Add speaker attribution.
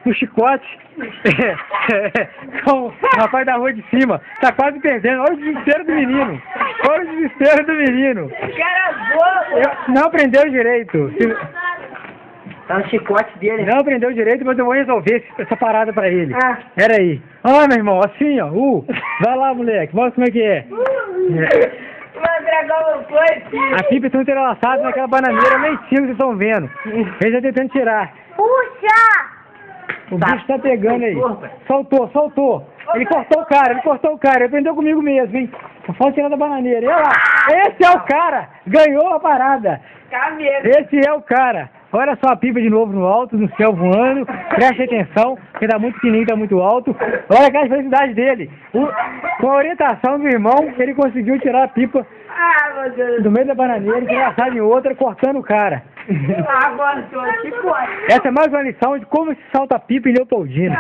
Speaker 1: no chicote com o rapaz da rua de cima. Tá quase perdendo. Olha o desespero do menino. Olha o desespero do menino. Não aprendeu direito.
Speaker 2: Tá no chicote dele.
Speaker 1: Não aprendeu direito, mas eu vou resolver essa parada pra ele.
Speaker 2: Ah.
Speaker 1: Pera aí. Ah, meu irmão, assim, ó. Vai lá, moleque. Mostra como é que é.
Speaker 2: Vai entregar o foi, filho.
Speaker 1: A pipa está entrelaçada naquela bananeira lá em cima que vocês estão vendo. Ele está tentando tirar.
Speaker 3: Puxa!
Speaker 1: O bicho tá pegando aí. Soltou. Ele cortou o cara. Ele aprendeu comigo mesmo, hein? Só falta tirar da bananeira. E olha lá. Esse é o cara. Ganhou a parada. Esse é o cara. Olha só a pipa de novo no alto, no céu voando. Preste atenção, porque tá muito pequenininho, tá muito alto. Olha a felicidade dele. Com a orientação do irmão, ele conseguiu tirar a pipa
Speaker 2: Meu Deus.
Speaker 1: do meio da bananeira, engraçado em outra, cortando o cara.
Speaker 2: Agora, chicote.
Speaker 1: Essa é mais uma lição de como se salta pipa em Leopoldina.